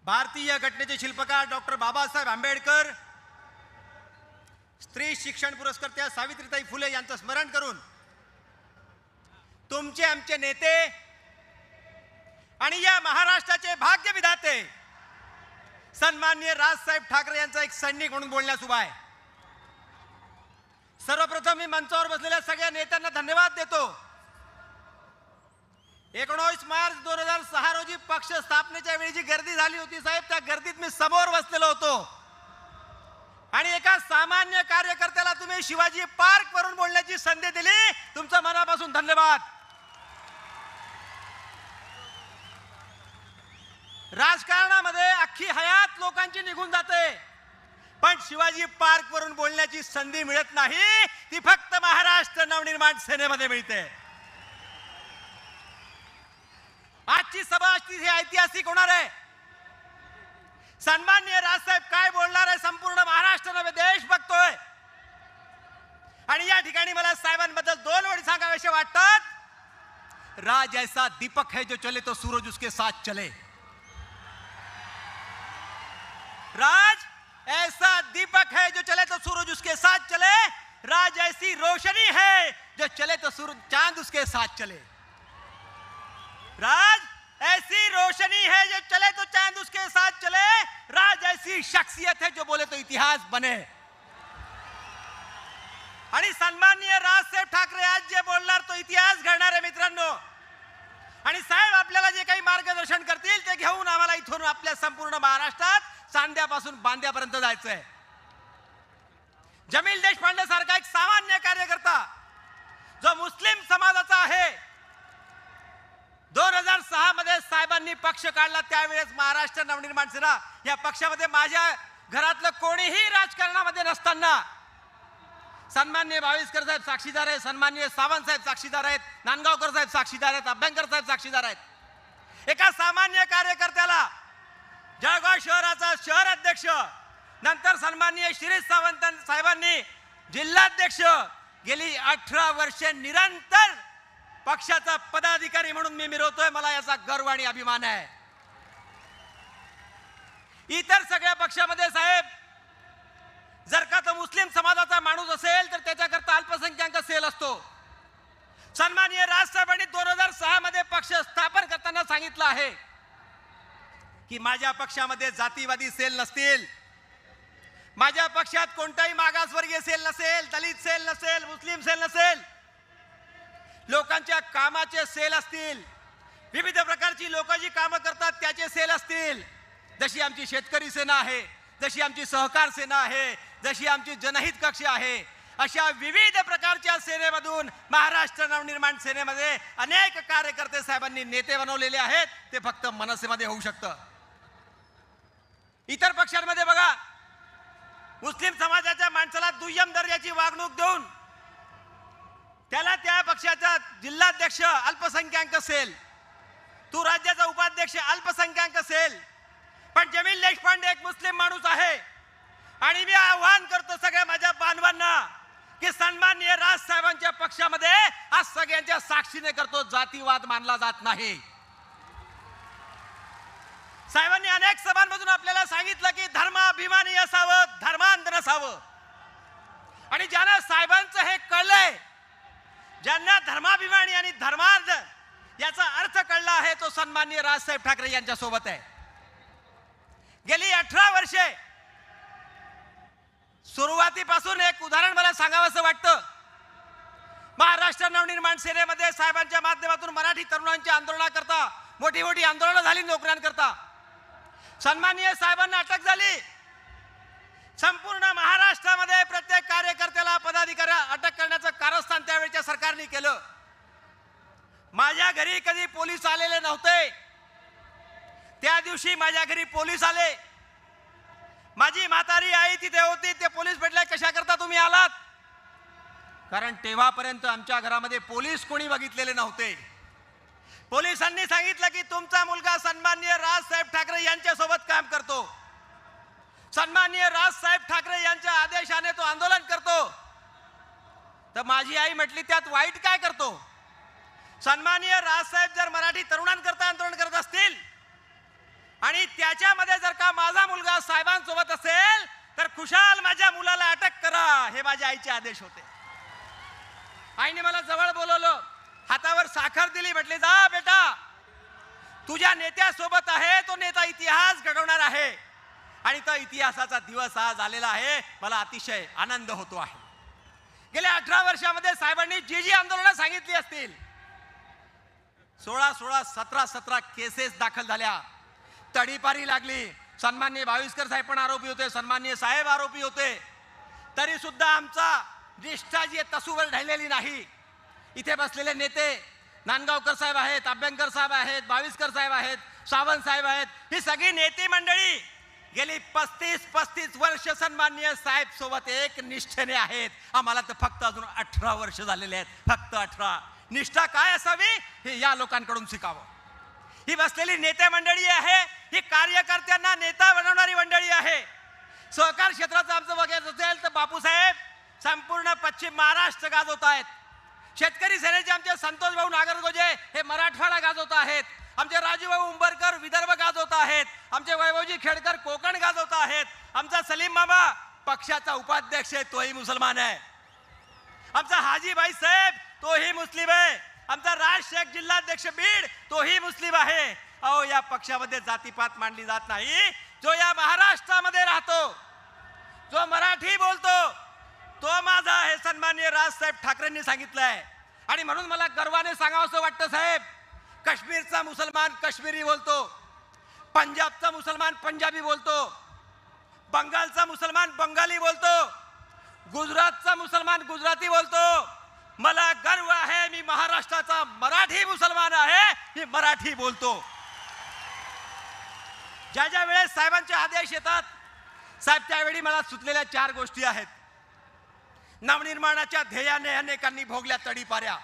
भारतीय घटनेचे शिल्पकार डॉक्टर बाबासाहेब आंबेडकर, स्त्री शिक्षण पुरस्कर्त्या सावित्रीताई फुले यांचं स्मरण करून तुमचे आमचे नेते आणि या महाराष्ट्राचे भाग्य विधाते सन्माननीय राजसाहेब ठाकरे यांचा एक सैनिक म्हणून बोलण्यास उभा आहे। सर्वप्रथम मी मंचावर बसलेल्या सगळ्या नेत्यांना धन्यवाद देतो। 19 मार्च 2006 रोजी पक्ष स्थापनेच्या वेळी जी गर्दी झाली होती साहेब, त्या गर्दीत मी समोर बसलेलो होतो आणि एका सामान्य कार्यकर्त्याला तुम्ही शिवाजी पार्क वरून बोलण्याची संधी दिली, तुमचा मनापासून धन्यवाद। राजकारणामध्ये अख्खी हयात लोकांची निघून जाते, पण शिवाजी पार्क वरून बोलण्याची संधी मिळत नाही, ती फक्त महाराष्ट्र नवनिर्माण सेनेमध्ये मिळते। आजची सभा ही ऐतिहासिक होणार आहे। सन्माननीय राजसाहेब काय बोलणार आहे संपूर्ण महाराष्ट्र नव्हे देश बघतोय आणि या ठिकाणी मला साहेबांबद्दल 2 ओळी सांगावेसे वाटतात। राज ऐसा दीपक है जो चले तो सूरज उसके साथ चले। राज ऐसा दीपक है जो चले तो सूरज उसके साथ चले। राज ऐसी रोशनी है जो चले तो सूरज चांद उसके साथ चले। राज ऐसी रोशनी है जो चले तो चांद उसके साथ चले। राज ऐसी शख्सियत है जो बोले तो इतिहास बने। आणि सन्माननीय राजसाहेब ठाकरे आज जे बोलणार तो इतिहास घडणार आहे मित्रांनो। आणि साहेब आपल्याला जे काही मार्गदर्शन करतील ते घेऊन आम्हाला इथून आपल्या संपूर्ण महाराष्ट्रात चांद्यापासून बांद्यापर्यंत जायचं आहे। जमील देशपांडे सारखा एक सामान्य कार्यकर्ता जो मुस्लिम समाजाचा आहे, 2006 मध्ये साहेबांनी पक्ष काढला, त्यावेळेस महाराष्ट्र नवनिर्माण सेना या पक्षामध्ये माझ्या घरातलं कोणीही राजकारणामध्ये नसताना सन्माननीय भाविस्कर साहेब साक्षीदार आहेत, सन्माननीय सावंत साहेब साक्षीदार आहेत, नांदगावकर साहेब साक्षीदार आहेत, अभ्यंकर साहेब साक्षीदार आहेत। एका सामान्य कार्यकर्त्याला जळगाव शहराचा शहर अध्यक्ष, नंतर सन्माननीय शिरीष सावंत साहेबांनी जिल्हाध्यक्ष, गेली 18 वर्षे निरंतर पक्षाचा पदाधिकारी म्हणून मी मिरवतोय। मला याचा गर्व आणि अभिमान आहे। इतर सगळ्या पक्षामध्ये साहेब जर का तो मुस्लिम समाजाचा माणूस असेल तर त्याच्याकरता अल्पसंख्याक सेल असतो। सन्माननीय राजसाहेबांनी 2006 मध्ये पक्ष स्थापन करताना सांगितलं आहे की माझ्या पक्षामध्ये जातीवादी सेल नसतील, माझ्या पक्षात कोणताही मागासवर्गीय सेल नसेल, दलित सेल नसेल, मुस्लिम सेल नसेल, लोकांच्या कामाचे सेल असतील, विविध प्रकारची लोक जी कामं करतात त्याचे सेल असतील, जशी आमची शेतकरी सेना आहे, जशी आमची सहकार सेना आहे, जशी आमची जनहित कक्ष आहे, अशा विविध प्रकारच्या सेनेमधून महाराष्ट्र नवनिर्माण सेनेमध्ये अनेक कार्यकर्ते साहेबांनी नेते बनवलेले आहेत। ते फक्त मनसेमध्ये होऊ शकतं। इतर पक्षांमध्ये बघा, मुस्लिम समाजाच्या माणसाला दुय्यम दर्जाची वागणूक देऊन त्याला त्या पक्षाचा जिल्हाध्यक्ष अल्पसंख्याक असेल, तू राज्याचा उपाध्यक्ष अल्पसंख्याक असेल, पण जमील देशपांडे एक मुस्लिम माणूस आहे आणि मी आवाहन करतो सगळ्या माझ्या बांधवांना की सन्माननीय राजसाहेबांच्या पक्षामध्ये आज सगळ्यांच्या साक्षीने करतो, जातीवाद मानला जात नाही। साहेबांनी अनेक सभांमधून आपल्याला सांगितलं की धर्माभिमानी असावं, धर्मांध नसावं, आणि ज्यांना साहेबांचं हे कळलंय, ज्यांना धर्माभिमानी आणि धर्मांध याचा अर्थ कळला आहे, तो सन्माननीय राजसाहेब ठाकरे यांच्या सोबत आहे। गेली 18 वर्षे सुरुवातीपासून एक उदाहरण मला सांगावंसं वाटतं। महाराष्ट्र नवनिर्माण सेनेमध्ये साहेबांच्या माध्यमातून मराठी तरुणांच्या आंदोलनाकरता मोठी मोठी आंदोलनं झाली, नोकऱ्यांकरता सन्माननीय साहेबांना अटक झाली। संपूर्ण महाराष्ट्रामध्ये प्रत्येक कार्यकर्त्याला पदाधिकारी अटक करण्याचं कारस्थान त्यावेळच्या सरकारने केलं। माझ्या घरी कधी पोलीस आलेले नव्हते, त्या दिवशी माझ्या घरी पोलीस आले। माझी म्हातारी आई तिथे होती, ते पोलीस भेटले, कशा करता तुम्ही आलात? कारण तेव्हापर्यंत आमच्या घरामध्ये पोलीस कोणी बघितलेले नव्हते। पोलिसांनी सांगितलं की तुमचा मुलगा सन्माननीय राजसाहेब ठाकरे यांच्या सोबत काम करतो, सन्माननीय राजसाहेब ठाकरे यांच्या आदेशाने तो आंदोलन करतो। तर माझी आई म्हटली त्यात वाईट काय करतो? सन्माननीय राजसाहेब जर मराठी तरुणांकरता आंदोलन करत असतील आणि त्याच्यामध्ये जर करा, हे माझ्या आईचे आदेश होते. आईने मला जवळ बोलवलं, हातावर साखर दिली, म्हटले जा बेटा, तुझ्या नेत्यासोबत आहे, तो नेता इतिहास घडवणार आहे. आणि तो इतिहासाचा दिवस आज आलेला आहे. मला अतिशय आनंद होतो आहे. गेल्या 18 वर्षामध्ये साहेबांनी जी आंदोलनं सांगितली असतील, 16 17 केसेस दाखल झाल्या, तडीपारी लागली. सन्माननीय भाविस्कर साहेब पण आरोपी होते, सन्माननीय साहेब आरोपी होते, तरी सुद्धा आमचा निष्ठा जी तसूवर ढळलेली नाही. इथे बसलेले नेते नांदगावकर साहेब आहेत, अभ्यंकर साहेब आहेत, भाविस्कर साहेब आहेत, सावंत साहेब आहेत, ही सगळी नेते मंडळी गेली 35 वर्ष सन्माननीय साहेब सोबत एक निष्ठेने आहेत. आम्हाला तर फक्त अजून 18 वर्ष झालेले आहेत, फक्त 18. निष्ठा काय असावी हे या लोकांकडून शिकावं. ही बसलेली नेते मंडळी आहे, ही कार्यकर्त्यांना नेता बनवणारी मंडळी आहे. सहकार क्षेत्राचं आमचं बघायचं असेल तर बापूसाहेब संपूर्ण पश्चिम महाराष्ट्र गाजवत आहेत. शेतकरी सेनेचे आमचे संतोष भाऊ नागरगोजे हे मराठवाडा गाजवत आहेत. आमचे राजूभाऊ उंबरकर विदर्भ गाजवत आहेत. आमचे वैभवजी खेडकर कोकण गाजवत आहेत. आमचा सलीम मामा पक्षाचा उपाध्यक्ष आहे, तोही मुसलमान आहे. आमचा हाजीभाई साहेब तोही मुस्लिम आहे. आमचा राज शेख जिल्हाध्यक्ष बीड तोही मुस्लिम आहे. अहो, या पक्षामध्ये जातीपात मांडली जात नाही. जो या महाराष्ट्रामध्ये राहतो, जो मराठी बोलतो, तो माझा आहे, सन्माननीय राजसाहेब ठाकरेंनी सांगितलंय. आणि म्हणून मला गर्वाने सांगावंसं वाटतं साहेब, काश्मीरचा मुसलमान काश्मीरी बोलतो, पंजाबचा मुसलमान पंजाबी बोलतो, बंगालचा मुसलमान बंगाली बोलतो, गुजरातचा मुसलमान गुजराती बोलतो. मला गर्व आहे, मी महाराष्ट्राचा मराठी मुसलमान आहे, मी मराठी बोलतो. ज्या ज्या वेळेस साहेबांचे आदेश येतात साहेब, त्यावेळी मला सुचलेल्या 4 गोष्टी आहेत. नवनिर्माणाच्या ध्येयाने अनेकांनी भोगल्या तडीपाऱ्या,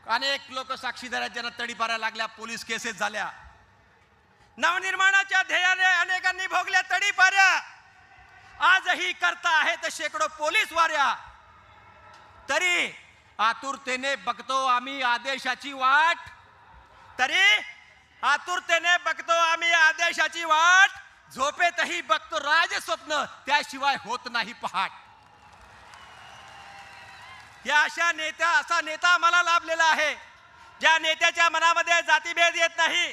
अनेक लोक साक्षीदार आहेत ज्यांना तडीपाऱ्या लागल्या, पोलीस केसेस झाल्या. नवनिर्माणाच्या ध्येयाने अनेकांनी भोगल्या तडीपाऱ्या, आजही करता आहेत शेकडो पोलीस वाऱ्या. तरी आतुरतेने बघतो आम्ही आदेशाची वाट, तरी आतुरतेने बघतो आम्ही आदेशाची वाट. झोपेतही बघतो राजस्वप्न, त्याशिवाय होत नाही पहाट. या अशा असा नेता मला लाभलेला आहे, ज्या नेत्याच्या मनामध्ये जातीभेद येत नाही.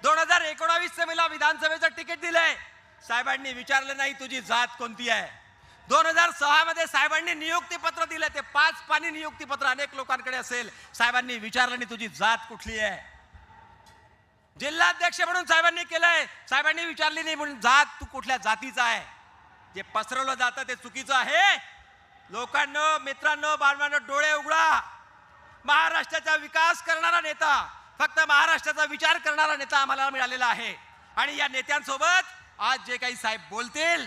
2019 मला विधानसभेचं तिकीट दिलंय, साहेबांनी विचारलं नाही तुझी जात कोणती आहे. 2006 मध्ये साहेबांनी नियुक्तीपत्र दिलं, ते 5 पानी नियुक्तीपत्र अनेक लोकांकडे असेल, साहेबांनी विचारलं नाही तुझी जात कुठली आहे. जिल्हाध्यक्ष म्हणून साहेबांनी केलंय, साहेबांनी विचारली नाही म्हणून जात तू कुठल्या जातीचा आहे. जे पसरवलं जातं ते चुकीचं आहे. लोकांनो, मित्रांनो, बांधवांनो, डोळे उघडा. महाराष्ट्राचा विकास करणारा नेता, फक्त महाराष्ट्राचा विचार करणारा नेता आम्हाला मिळालेला आहे. आणि या नेत्यांसोबत आज जे काही साहेब बोलतील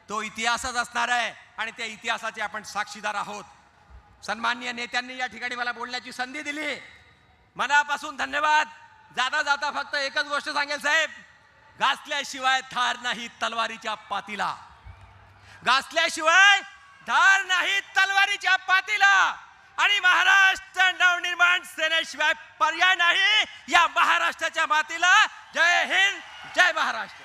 तो इतिहासच असणार आहे, आणि त्या इतिहासाचे आपण साक्षीदार आहोत. सन्माननीय नेत्यांनी या ठिकाणी मला बोलण्याची संधी दिली, मनापासून धन्यवाद. जाता जाता फक्त एकच गोष्ट सांगेल साहेब, घासल्याशिवाय धार नाही तलवारीच्या पातीला. घासल्याशिवाय धार नाही तलवारीच्या पातीला. आणि महाराष्ट्र नवनिर्माण सेनेशिवाय पर्याय नाही या महाराष्ट्राच्या मातीला. जय हिंद, जय महाराष्ट्र.